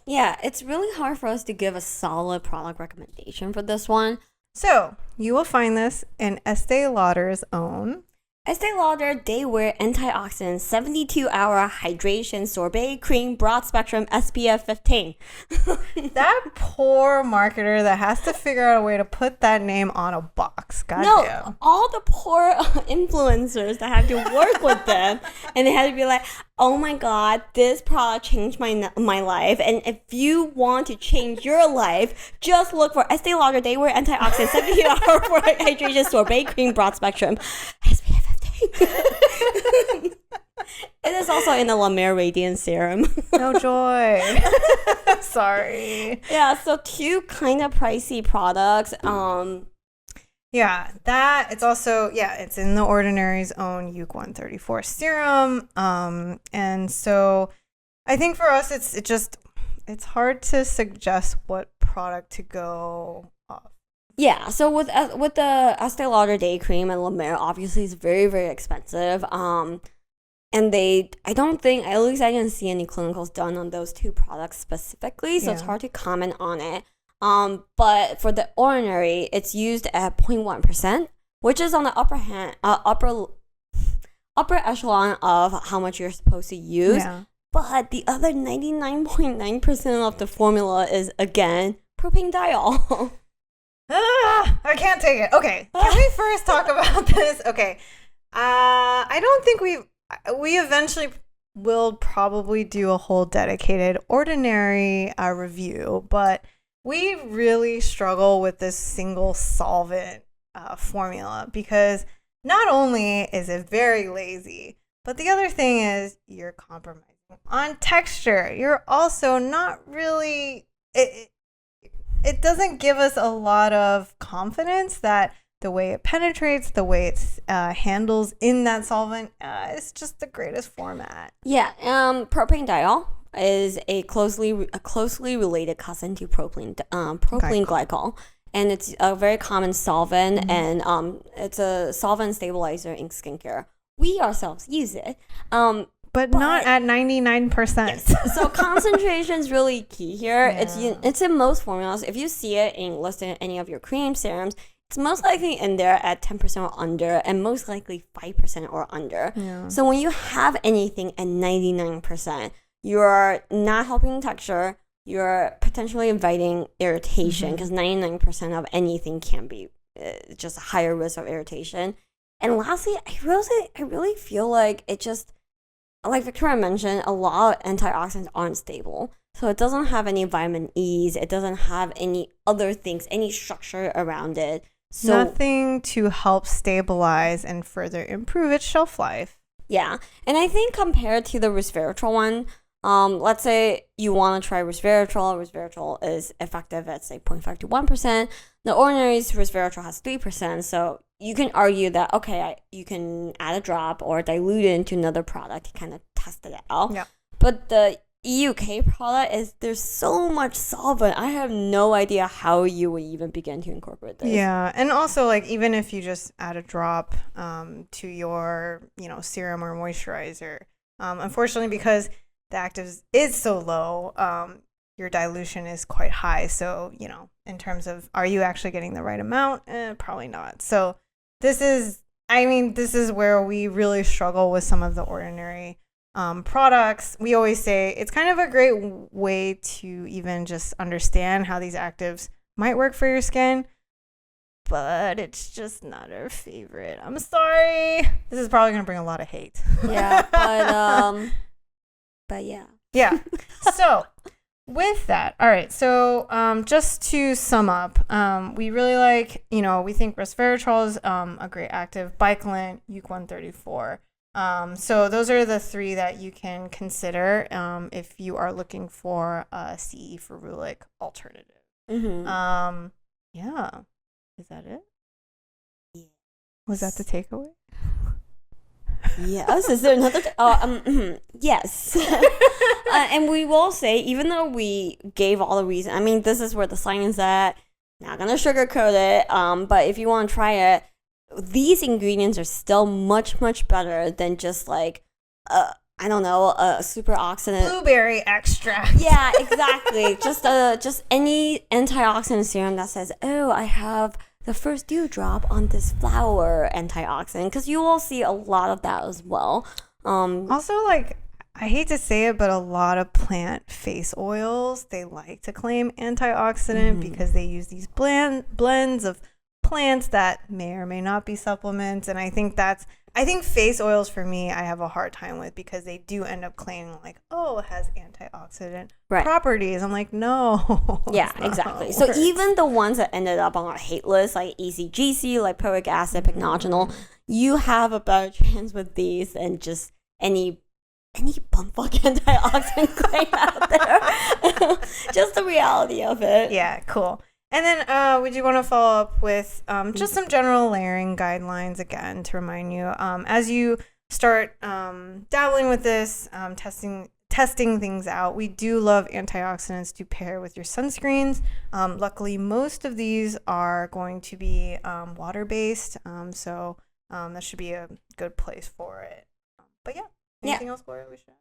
Yeah, it's really hard for us to give a solid product recommendation for this one. So you will find this in Estee Lauder's own Estee Lauder Daywear Antioxidants 72-Hour Hydration Sorbet Cream Broad Spectrum SPF 15. That poor marketer that has to figure out a way to put that name on a box. Goddamn. All the poor influencers that have to work with them, and they have to be like, oh my god, this product changed my life. And if you want to change your life, just look for Estee Lauder Daywear Antioxidants 72-Hour Hydration Sorbet Cream Broad Spectrum SPF 15. It is also in the La Mer Radiant Serum. No joy. Sorry. Yeah, so two kind of pricey products. Yeah, that it's also it's in The Ordinary's own Uke 134 serum. And so I think for us it's hard to suggest what product to go off. Yeah, so with the Estee Lauder Day Cream and La Mer, obviously it's very, very expensive. And I don't think, at least I didn't see any clinicals done on those two products specifically, so it's hard to comment on it. But for The Ordinary, it's used at 0.1%, which is on the upper echelon of how much you're supposed to use. Yeah. But the other 99.9% of the formula is, again, propane diol. I can't take it. Okay, can we first talk about this? Okay, I don't think we've we eventually will probably do a whole dedicated ordinary review, but we really struggle with this single solvent formula because not only is it very lazy, but the other thing is you're compromising on texture. You're also not really, it doesn't give us a lot of confidence that the way it penetrates, the way it handles in that solvent, is just the greatest format. Yeah, propanediol is a closely related cousin to propylene glycol. And it's a very common solvent, and it's a solvent stabilizer in skincare. We ourselves use it. But not at 99%. Yes. So concentration is really key here. Yeah. It's in most formulas. If you see it listed in any of your cream serums, it's most likely in there at 10% or under, and most likely 5% or under. Yeah. So when you have anything at 99%, you're not helping texture. You're potentially inviting irritation because 99% of anything can be just a higher risk of irritation. And lastly, I really feel like it just, like Victoria mentioned, a lot of antioxidants aren't stable. So it doesn't have any vitamin E's. It doesn't have any other things, any structure around it. So nothing to help stabilize and further improve its shelf life. Yeah. And I think compared to the resveratrol one, let's say you want to try resveratrol. Resveratrol is effective at, say, 0.5 to 1%. The ordinary resveratrol has 3%. So you can argue that, okay, you can add a drop or dilute it into another product to kind of test it out. Yeah. But the EUK product there's so much solvent. I have no idea how you would even begin to incorporate this. Yeah. And also, like, even if you just add a drop to your, serum or moisturizer, unfortunately, because the active is so low, your dilution is quite high. So, in terms of, are you actually getting the right amount? Probably not. So this is where we really struggle with some of the ordinary products. We always say it's kind of a great way to even just understand how these actives might work for your skin, but it's just not our favorite. I'm sorry. This is probably going to bring a lot of hate. Yeah, but yeah. Yeah. So with that, all right. So just to sum up, we really like, we think resveratrol is a great active, baicalin, UC134. So those are the three that you can consider if you are looking for a CE ferulic alternative. Mm-hmm. Yeah. Is that it? Yes. Was that the takeaway? Yes. Is there another? Yes. And we will say, even though we gave all the reasons, this is where the science is at. Not gonna sugarcoat it. But if you want to try it, these ingredients are still much, much better than just like, a superoxidant. Blueberry extract. Yeah, exactly. just any antioxidant serum that says, oh, I have the first dewdrop on this flower antioxidant, because you will see a lot of that as well. Also, like, I hate to say it, but a lot of plant face oils, they like to claim antioxidant because they use these blends of plants that may or may not be supplements. And I think face oils, for me, I have a hard time with because they do end up claiming like, oh, it has antioxidant properties. I'm like, no. Yeah, exactly. So even the ones that ended up on our hate list, like ECGC, lipoic acid, pycnogenol, you have a better chance with these than just any bumfuck antioxidant claim out there. Just the reality of it. Yeah, cool. And then would you want to follow up with just some general layering guidelines again to remind you as you start dabbling with this, testing things out. We do love antioxidants to pair with your sunscreens. Luckily, most of these are going to be water-based, so that should be a good place for it. But yeah, anything else, Gloria, we should add?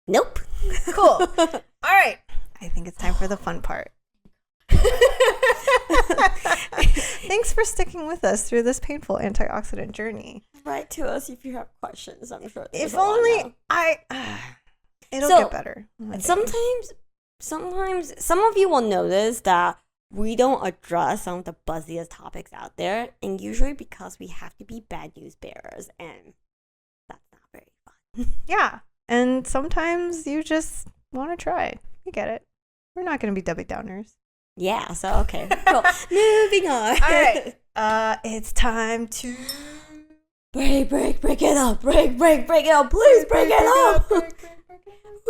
Nope. Cool. All right. I think it's time for the fun part. Thanks for sticking with us through this painful antioxidant journey. Write to us if you have questions. I'm sure. If only it'll get better. Sometimes some of you will notice that we don't address some of the buzziest topics out there, and usually because we have to be bad news bearers, and that's not Yeah. And sometimes you just want to try. You get it. We're not going to be Debbie Downers. Yeah, so okay. Cool. Moving on. All right. It's time to break it up. Break it up. Please break it up. Break it up.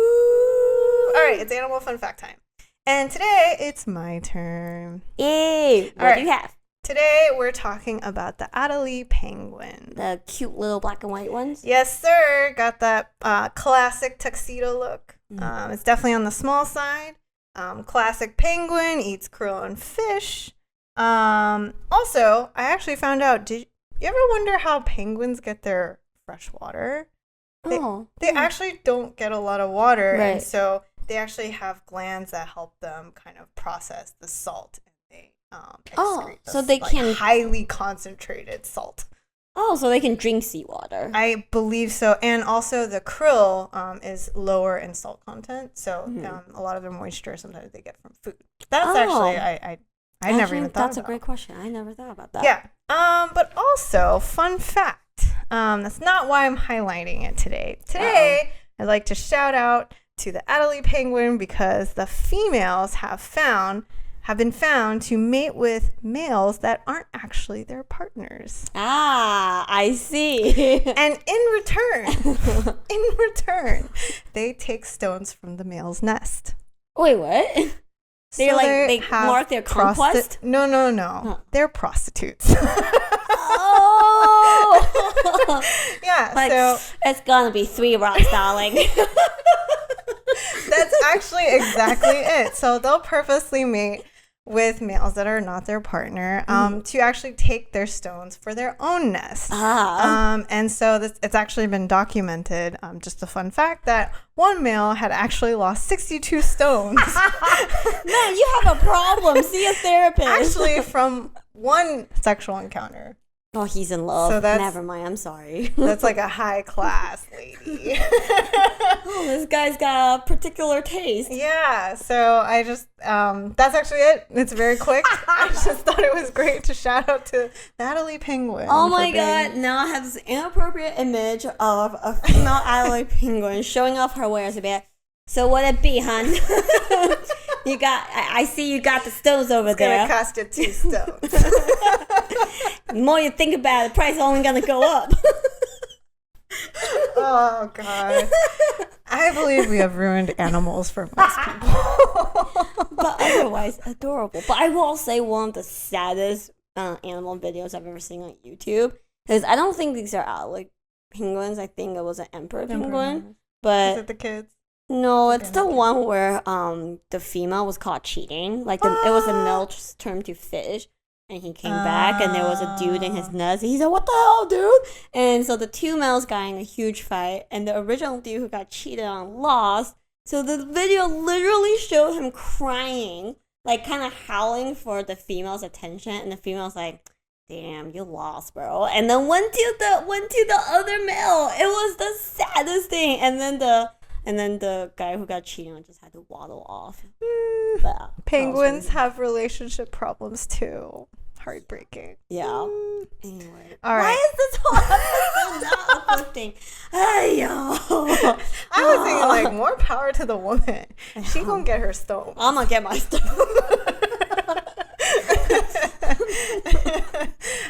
All right, it's animal fun fact time. And today it's my turn. Yay. What do you have? Today we're talking about the Adelie Penguin. The cute little black and white ones? Yes, sir. Got that classic tuxedo look. It's definitely on the small side. Classic penguin, eats krill and fish. Also, I actually found out, did you ever wonder how penguins get their fresh water? They actually don't get a lot of water, right. And so they actually have glands that help them kind of process the salt. And they excrete so they can highly concentrated salt. Oh, so they can drink seawater. I believe so. And also the krill is lower in salt content. So a lot of their moisture sometimes they get from food. That's actually, I never even thought that's about. A great question. I never thought about that. Yeah. But also, fun fact. That's not why I'm highlighting it today. Today, I'd like to shout out to the Adelie Penguin because the females have been found to mate with males that aren't actually their partners. I see. And in return, they take stones from the male's nest. Wait, what? They mark their conquest? No. Huh. They're prostitutes. Oh! Yeah, so it's gonna be 3 rocks, darling. That's actually exactly it. So they'll purposely mate with males that are not their partner to actually take their stones for their own nest. And so it's actually been documented, just a fun fact, that one male had actually lost 62 stones. Man, you have a problem. See a therapist. Actually, from one sexual encounter. Oh, he's in love. So never mind. I'm sorry. That's like a high class lady. Oh, this guy's got a particular taste. Yeah. So I just, that's actually it. It's very quick. I just thought it was great to shout out to Adelie Penguin. Oh my God. Now I have this inappropriate image of a female Adelie Penguin showing off her wares a bit. So what it be, hon? I see you got the stones over there. It's gonna cost you 2 stones. The more you think about it, the price is only gonna go up. Oh God. I believe we have ruined animals for most people. But otherwise, adorable. But I will say one of the saddest animal videos I've ever seen on YouTube. Because I don't think these are Adelie penguins. I think it was an emperor penguin. But is it the kids? No, it's the one where the female was caught cheating. Like it was a male turned to fish, and he came back, and there was a dude in his nest. And he said, "What the hell, dude?" And so the 2 males got in a huge fight, and the original dude who got cheated on lost. So the video literally showed him crying, like kind of howling for the female's attention, and the female's like, "Damn, you lost, bro." And then went to the other male. It was the saddest thing. And then the guy who got cheated on just had to waddle off. But, penguins have relationship problems too. Heartbreaking. Yeah. Anyway. All right. Why is this whole episode not uplifting? Hey, yo. I was thinking, like, more power to the woman. She gonna get her stone. I'm gonna get my stone.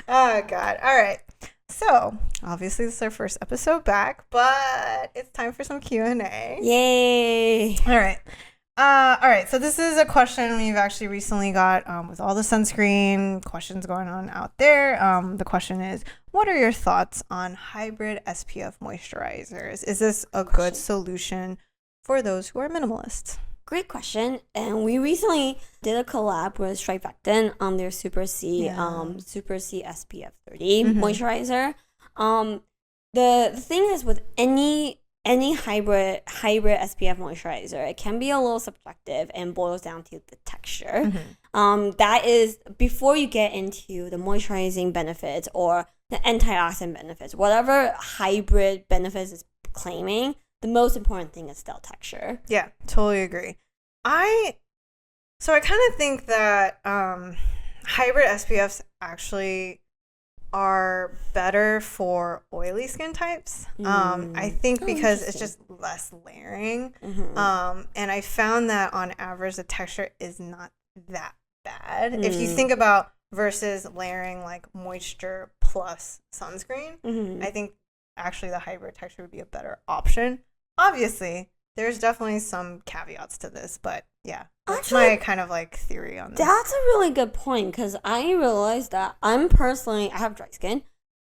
Oh, God. All right. So, obviously, this is our first episode back, but it's time for some Q&A. Yay. All right. So this is a question we've actually recently got with all the sunscreen questions going on out there. The question is, what are your thoughts on hybrid SPF moisturizers? Is this a good solution for those who are minimalists? Great question. And we recently did a collab with Stripectin on their Super C SPF 30 moisturizer. The thing is with any hybrid SPF moisturizer, it can be a little subjective and boils down to the texture. That is, before you get into the moisturizing benefits or the antioxidant benefits, whatever hybrid benefits is claiming, the most important thing is still texture. Yeah, totally agree. I kind of think that hybrid SPFs actually are better for oily skin types. I think because it's just less layering. And I found that on average, the texture is not that bad. If you think about versus layering like moisture plus sunscreen, I think actually the hybrid texture would be a better option. Obviously, there's definitely some caveats to this, but yeah, that's my kind of like theory on this. That's a really good point because I realized that I have dry skin.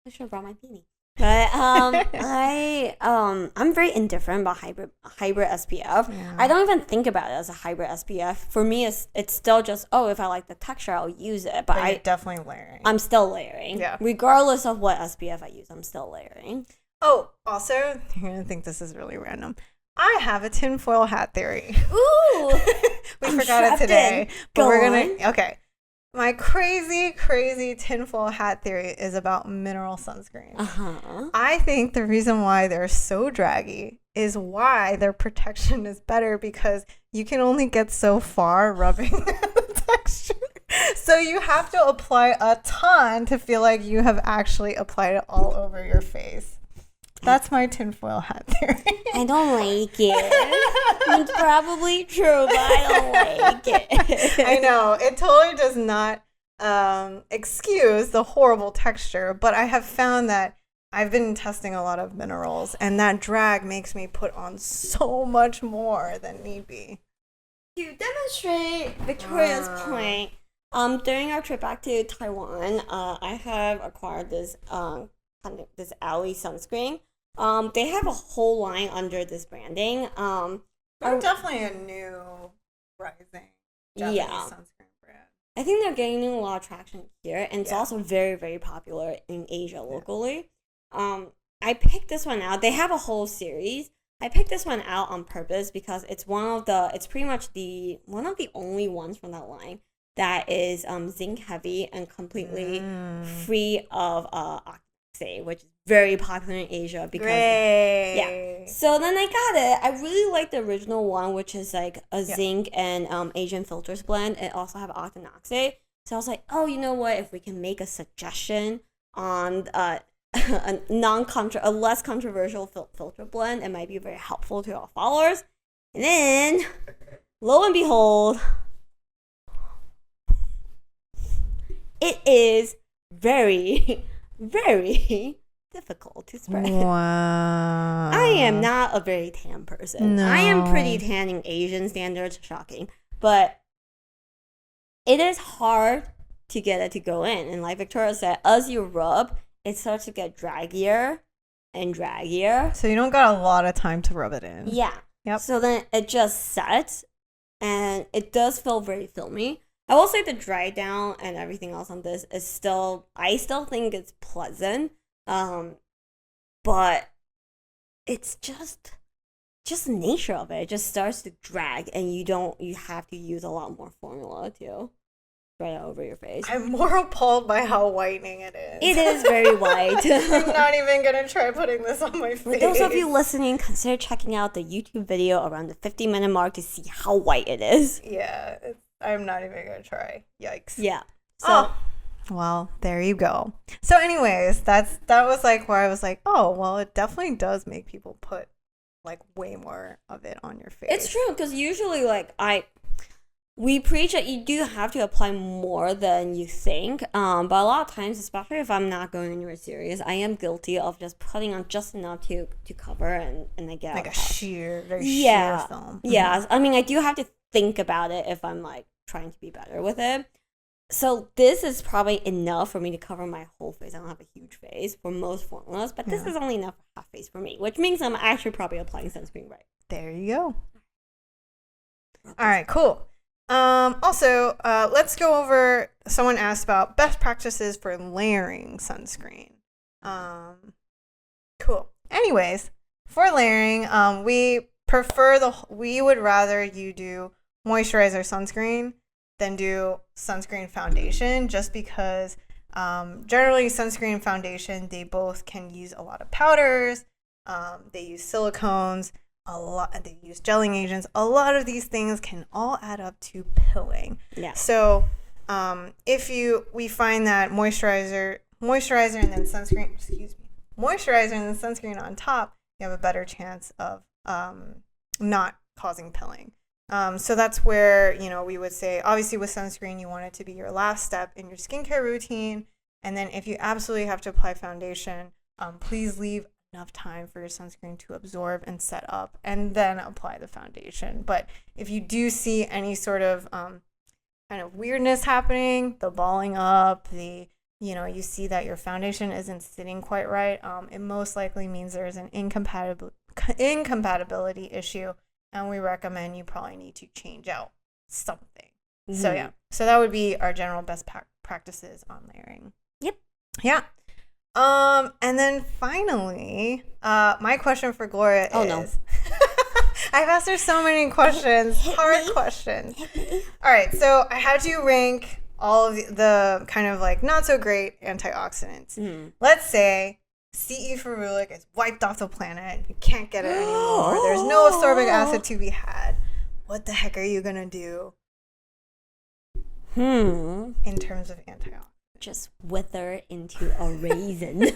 I should have brought my beanie. But I'm very indifferent about hybrid SPF. Yeah. I don't even think about it as a hybrid SPF. For me, it's still just if I like the texture, I'll use it. But you're definitely layering. I'm still layering. Yeah. Regardless of what SPF I use, I'm still layering. Oh, also, you're gonna think this is really random. I have a tinfoil hat theory. Ooh, we forgot it today, but we're gonna. Okay. My crazy tinfoil hat theory is about mineral sunscreen. I think the reason why they're so draggy is why their protection is better because you can only get so far rubbing the texture. So you have to apply a ton to feel like you have actually applied it all over your face. That's my tinfoil hat theory. I don't like it. It's probably true, but I don't like it. I know. It totally does not excuse the horrible texture, but I have found that I've been testing a lot of minerals, and that drag makes me put on so much more than need be. To demonstrate Victoria's point, during our trip back to Taiwan, I have acquired this this Adelie sunscreen. They have a whole line under this branding. They're definitely a new rising Japanese sunscreen brand. I think they're gaining a lot of traction here, and it's also very, very popular in Asia locally. I picked this one out. They have a whole series. I picked this one out on purpose because it's it's pretty much one of the only ones from that line that is zinc heavy and completely free of oxide, which is very popular in Asia because so then I got it. I really like the original one, which is like a zinc and Asian filters blend. It also have octinoxate. So I was like, you know what, if we can make a suggestion on a less controversial filter blend, it might be very helpful to our followers. And then lo and behold, it is very, very difficult to spread. Wow. I am not a very tan person. No. I am pretty tan in Asian standards, shocking. But it is hard to get it to go in. And like Victoria said, as you rub, it starts to get draggier and draggier. So you don't got a lot of time to rub it in. Yeah. Yep. So then it just sets, and it does feel very filmy. I will say the dry down and everything else on this is I still think it's pleasant. But it's just the nature of it. It just starts to drag, and you have to use a lot more formula to spread it over your face. I'm more appalled by how whitening it is. It is very white. I'm not even gonna try putting this on my face. For those of you listening, consider checking out the YouTube video around the 50-minute mark to see how white it is. Yeah, I'm not even gonna try. Yikes. Yeah. So. Well, there you go. So anyways, that was like where I was like, oh, well, it definitely does make people put like way more of it on your face. It's true, because usually we preach that you do have to apply more than you think. But a lot of times, especially if I'm not going anywhere serious, I am guilty of just putting on just enough to cover and I get like a sheer film. Yeah, I mean, I do have to think about it if I'm like trying to be better with it. So this is probably enough for me to cover my whole face. I don't have a huge face for most formulas, but this is only enough for half face for me, which means I'm actually probably applying sunscreen right. There you go. All right, cool. Also, let's go over, someone asked about best practices for layering sunscreen. Cool. Anyways, for layering, we would rather you do moisturizer sunscreen than do sunscreen foundation, just because generally sunscreen foundation, they both can use a lot of powders, they use silicones, they use gelling agents. A lot of these things can all add up to pilling. Yeah. So we find that moisturizer moisturizer and then sunscreen, moisturizer and then sunscreen on top, you have a better chance of not causing pilling. So that's where, we would say, obviously with sunscreen, you want it to be your last step in your skincare routine. And then if you absolutely have to apply foundation, please leave enough time for your sunscreen to absorb and set up and then apply the foundation. But if you do see any sort of kind of weirdness happening, the balling up, you see that your foundation isn't sitting quite right, it most likely means there's an incompatibility issue, and we recommend you probably need to change out something. So so that would be our general best practices on layering. Yep. Yeah. And then finally, my question for Gloria is... no. I've asked her so many questions, hard questions. All right, so I had you rank all of the kind of like not so great antioxidants. Let's say C. ferulic is wiped off the planet. You can't get it anymore. There's no ascorbic acid to be had. What the heck are you going to do? In terms of antioxidants. Just wither into a raisin.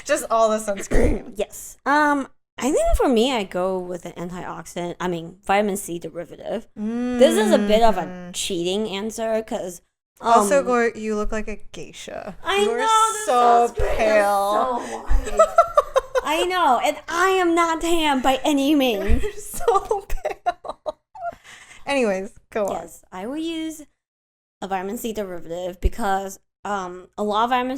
Just all the sunscreen. Yes. I think for me, I go with an antioxidant. Vitamin C derivative. This is a bit of a cheating answer because. Also, Gloria, you look like a geisha. You're so pale. So white. I know, and I am not tan by any means. You're so pale. Anyways, go on. Yes, I will use a vitamin C derivative because a lot of vitamin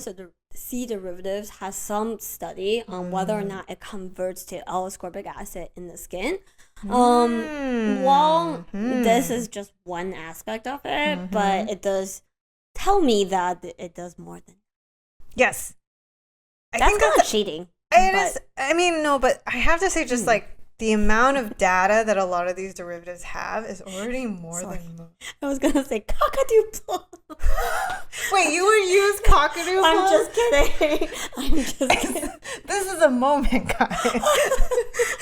C derivatives has some study on whether or not it converts to L-ascorbic acid in the skin. Well, this is just one aspect of it, but it does tell me that it does more than. Yes. That's kind of cheating. But I have to say, just like the amount of data that a lot of these derivatives have is already more than most. I was gonna say cockatoo plum. Wait, you would use cockatoo plum? I'm just kidding. This is a moment, guys.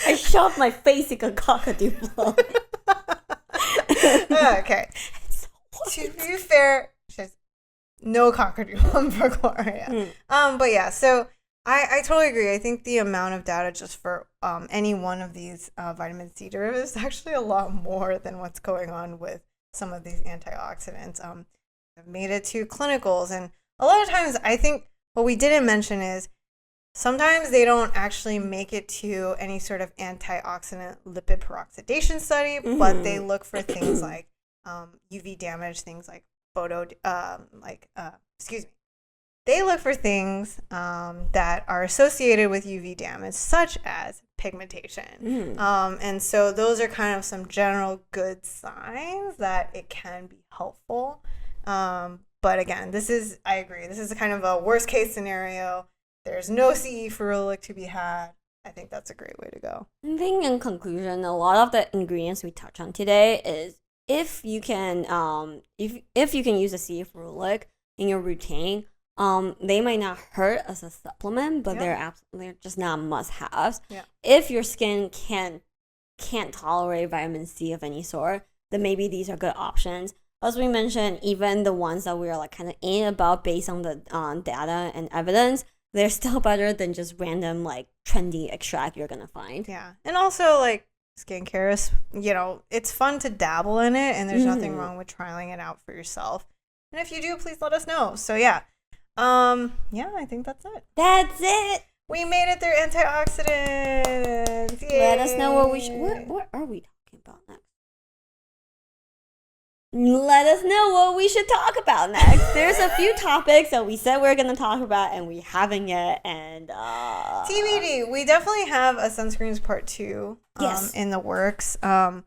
I shoved my face in a cockatoo plum. Okay. To be fair, no cockatoo plum for Gloria. But yeah, so I totally agree. I think the amount of data just for any one of these vitamin C derivatives is actually a lot more than what's going on with some of these antioxidants. I've made it to clinicals, and a lot of times I think what we didn't mention is sometimes they don't actually make it to any sort of antioxidant lipid peroxidation study, but they look for things like UV damage, things like they look for things that are associated with UV damage, such as pigmentation. And so those are kind of some general good signs that it can be helpful. But again, I agree. This is kind of a worst case scenario. There's no C. ferulic to be had. I think that's a great way to go. I think in conclusion, a lot of the ingredients we touch on today is if you can if you can use a C. ferulic in your routine, they might not hurt as a supplement, but they're just not must-haves. If your skin can't tolerate vitamin C of any sort, then maybe these are good options. As we mentioned, even the ones that we are like kind of in about based on the data and evidence, they're still better than just random like trendy extract you're gonna find. Yeah, and also like skincare is, it's fun to dabble in it, and there's nothing wrong with trying it out for yourself. And if you do, please let us know. So yeah. I think that's it. That's it. We made it through antioxidants. Yay. Let us know what are we talking about next? Let us know what we should talk about next. There's a few topics that we said we are going to talk about and we haven't yet. And TBD. We definitely have a sunscreens part 2 in the works. But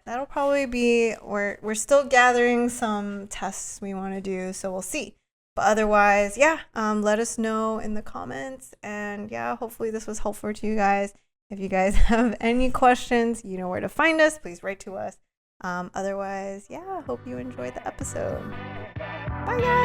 that'll probably be we're still gathering some tests we want to do, so we'll see. But otherwise, let us know in the comments. And hopefully this was helpful to you guys. If you guys have any questions, you know where to find us. Please write to us. Otherwise, hope you enjoyed the episode. Bye, guys.